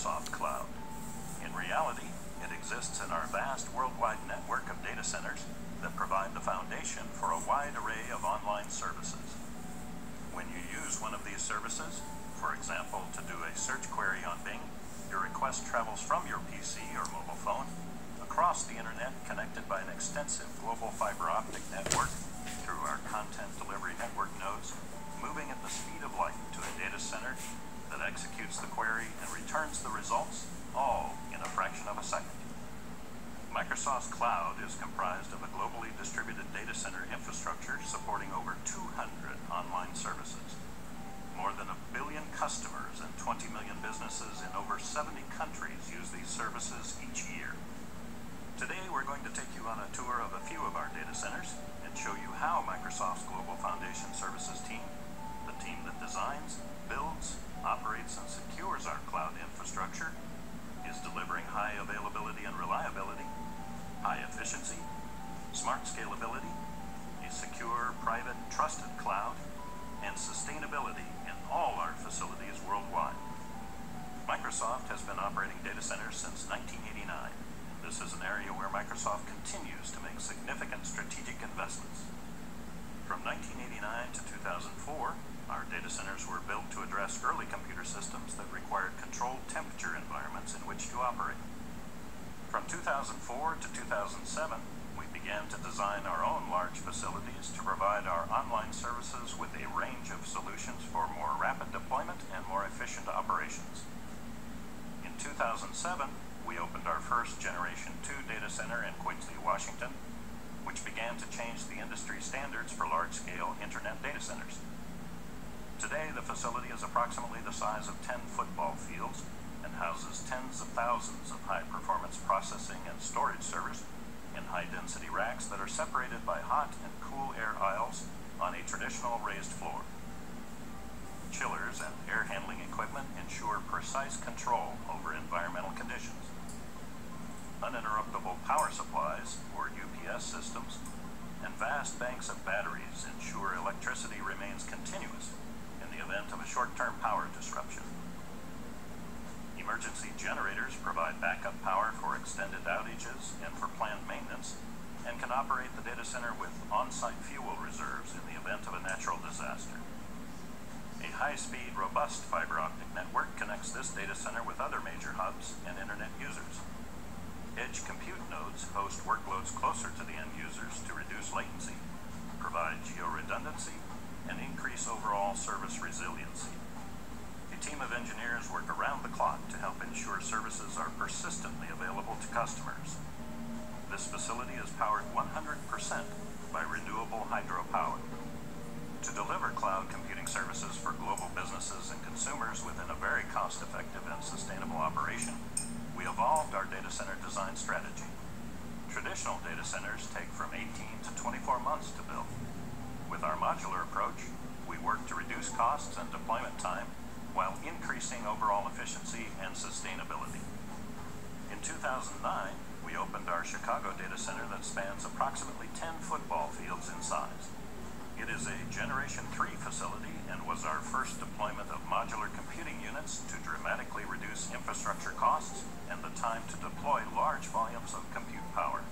Microsoft Cloud. In reality, it exists in our vast worldwide network of data centers that provide the foundation for a wide array of online services. When you use one of these services, for example, to do a search query on Bing, your request travels from your PC or mobile phone across the internet connected by an extensive global fiber optic network through our content delivery network nodes, moving at the speed of light to a data center that executes the query and returns the results, all in a fraction of a second. Microsoft's cloud is comprised of a globally distributed data center infrastructure supporting over 200 online services. More than 1 billion customers and 20 million businesses in over 70 countries use these services each year. Today we're going to take you on a tour of a few of our data centers and show you how Microsoft's Global Foundation Services team, the team that designs, builds, operates, and secures our cloud infrastructure, is delivering high availability and reliability, high efficiency, smart scalability, a secure, private, trusted cloud, and sustainability in all our facilities worldwide. Microsoft has been operating data centers since 1989. This is an area where Microsoft continues to make significant strategic investments. From 1989 to 2004, our data centers were built to address early computer systems that required controlled temperature environments in which to operate. From 2004 to 2007, we began to design our own large facilities to provide our online services with a range of solutions for more rapid deployment and more efficient operations. In 2007, we opened our first Generation 2 data center in Quincy, Washington, which began to change the industry standards for large-scale internet data centers. Today, the facility is approximately the size of 10 football fields and houses tens of thousands of high-performance processing and storage servers in high-density racks that are separated by hot and cool air aisles on a traditional raised floor. Chillers and air handling equipment ensure precise control over environmental conditions. Uninterruptible power supplies, or UPS systems, and vast banks of batteries ensure electricity remains continuous in the event of a short-term power disruption. Emergency generators provide backup power for extended outages and for planned maintenance, and can operate the data center with on-site fuel reserves in the event of a natural disaster. A high-speed, robust fiber optic network connects this data center with other major hubs and internet users. Edge compute nodes host workloads closer to the end users to reduce latency, provide geo-redundancy, and increase overall service resiliency. A team of engineers work around the clock to help ensure services are persistently available to customers. This facility is powered 100% by renewable hydropower. To deliver cloud computing services for global businesses and consumers within a very cost-effective and sustainable operation, we evolved our data center design strategy. Traditional data centers take from 18 to 24 months to build. With our modular approach, we work to reduce costs and deployment time while increasing overall efficiency and sustainability. In 2009, we opened our Chicago data center that spans approximately 10 football fields in size. It is a Generation 3 facility and was our first deployment of modular computing units to dramatically reduce infrastructure costs and the time to deploy large volumes of compute power.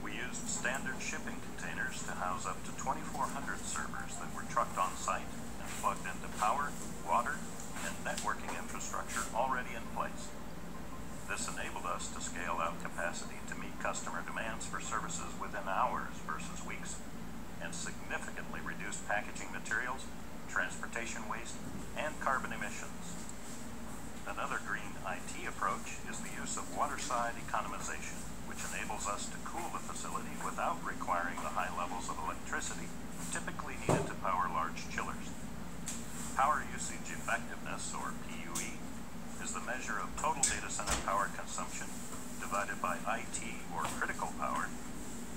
We used standard shipping containers to house up to 2,400 servers that were trucked on site and plugged into power, water, and networking infrastructure already in place. This enabled us to scale out capacity to meet customer demands for services within hours versus weeks, and significantly reduced packaging materials, transportation waste, and carbon emissions. Another green IT approach is the use of waterside economization, which enables us to cool the facility without requiring the high levels of electricity typically needed to power large chillers. Power usage effectiveness, or PUE, is the measure of total data center power consumption divided by IT, or critical power,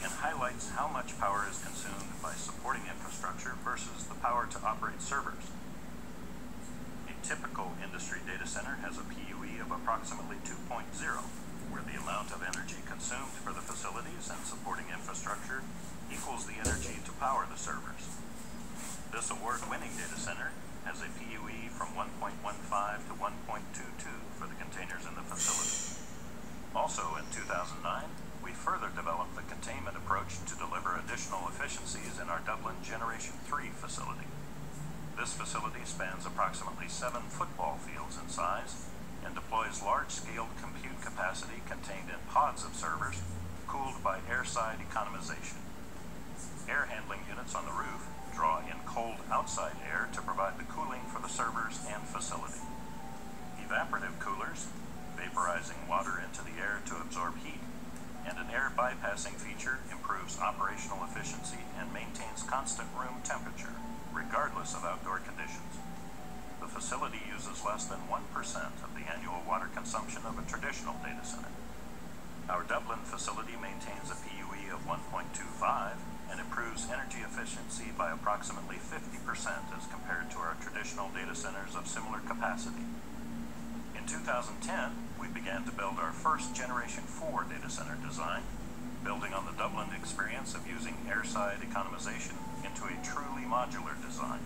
and highlights how much power is consumed by supporting infrastructure versus the power to operate servers. A typical industry data center has a PUE of approximately 2.0, where the amount of energy consumed for the facilities and supporting infrastructure equals the energy to power the servers. This award-winning data center has a PUE from 1.15 to 1.22 for the containers in the facility. Also in 2009, we further developed the containment approach to deliver additional efficiencies in our Dublin Generation 3 facility. This facility spans approximately 7 football fields in size and deploys large-scale compute capacity contained in pods of servers cooled by airside economization. Air handling units on the roof draw in cold outside air to provide the cooling for the servers and facility. Evaporative coolers, vaporizing water into the air to absorb heat, and an air bypassing feature improves operational efficiency and maintains constant room temperature, regardless of outdoor conditions. The facility uses less than 1% of the annual water consumption of a traditional data center. Our Dublin facility maintains a PUE of 1.25 and improves energy efficiency by approximately 50% as compared to our traditional data centers of similar capacity. In 2010, we began to build our first Generation 4 data center design, building on the Dublin experience of using airside economization into a truly modular design.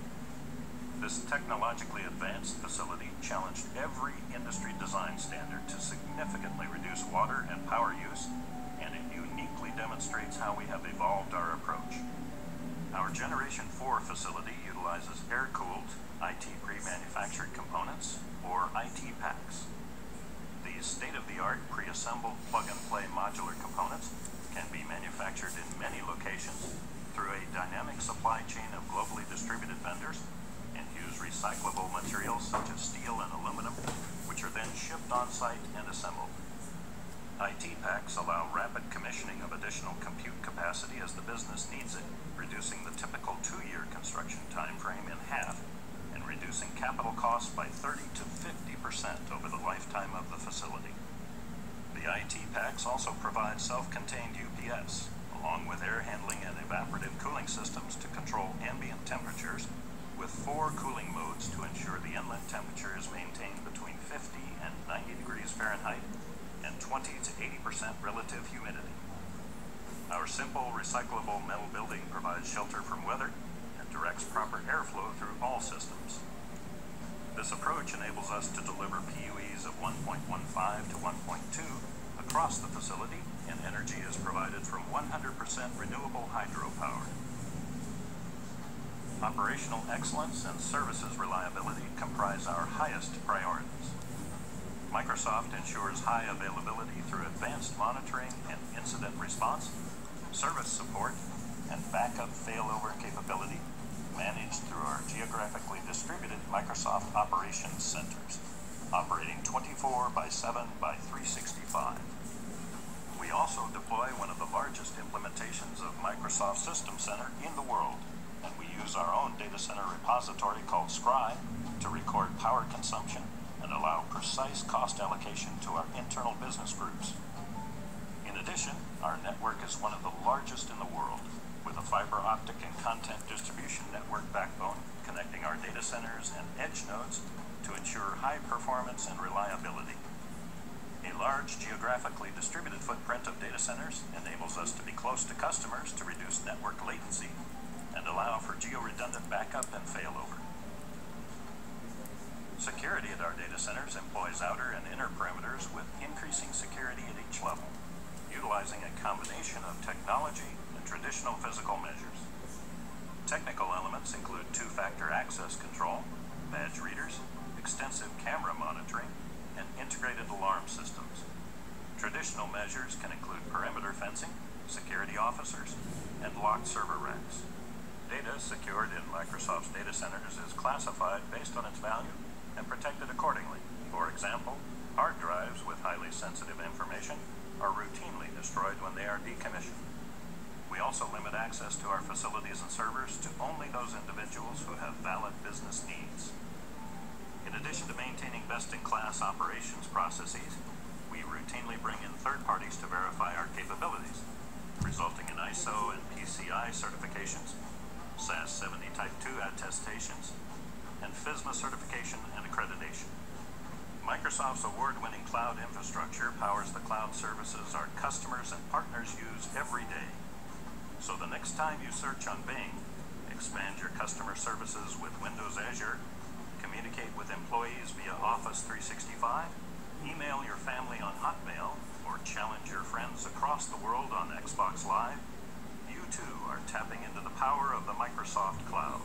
This technologically advanced facility challenged every industry design standard to significantly reduce water and power use, and it uniquely demonstrates how we have evolved our approach. Our Generation 4 facility utilizes air-cooled, IT pre-manufactured components, or IT packs. These state-of-the-art pre-assembled plug-and-play modular components can be manufactured in many locations through a dynamic supply chain of globally distributed vendors and use recyclable materials such as steel and aluminum, which are then shipped on-site and assembled. IT packs allow rapid commissioning of additional compute capacity as the business needs it, reducing the typical 2-year construction time frame in half and reducing capital costs by 30 to 50% over the lifetime of the facility. The IT packs also provide self-contained UPS, along with air handling and evaporative cooling systems to control ambient temperatures, with 4 cooling modes to ensure the inlet temperature is maintained between 50 and 90 degrees Fahrenheit and 20 to 80% relative humidity. Our simple recyclable metal building provides shelter from weather and directs proper airflow through all systems. This approach enables us to deliver PUEs of 1.15 to 1.2 across the facility, and energy is provided from 100% renewable hydropower. Operational excellence and services reliability comprise our highest priorities. Microsoft ensures high availability through advanced monitoring and incident response, service support, and backup failover capability managed through our geographically distributed Microsoft Operations Centers, operating 24/7/365. We also deploy one of the largest implementations of Microsoft System Center in the world, and we use our own data center repository called Scribe to record power consumption and allow precise cost allocation to our internal business groups. In addition, our network is one of the largest in the world, with a fiber optic and content distribution network backbone connecting our data centers and edge nodes to ensure high performance and reliability. A large geographically distributed footprint of data centers enables us to be close to customers to reduce network latency and allow for geo-redundant backup and failover. Security at our data centers employs outer and inner perimeters with increasing security at each level, utilizing a combination of technology and traditional physical measures. Technical elements include 2-factor access control, badge readers, extensive camera monitoring, and integrated alarm systems. Traditional measures can include perimeter fencing, security officers, and locked server racks. Data secured in Microsoft's data centers is classified based on its value and protected accordingly. For example, hard drives with highly sensitive information are routinely destroyed when they are decommissioned. We also limit access to our facilities and servers to only those individuals who have valid business needs. In addition to maintaining best-in-class operations processes, we routinely bring in third parties to verify our capabilities, resulting in ISO and PCI certifications, SAS 70 Type 2 attestations, and FISMA certification and accreditation. Microsoft's award-winning cloud infrastructure powers the cloud services our customers and partners use every day. So the next time you search on Bing, expand your customer services with Windows Azure, communicate with employees via Office 365, email your family on Hotmail, or challenge your friends across the world on Xbox Live, you too are tapping into the power of the Microsoft Cloud.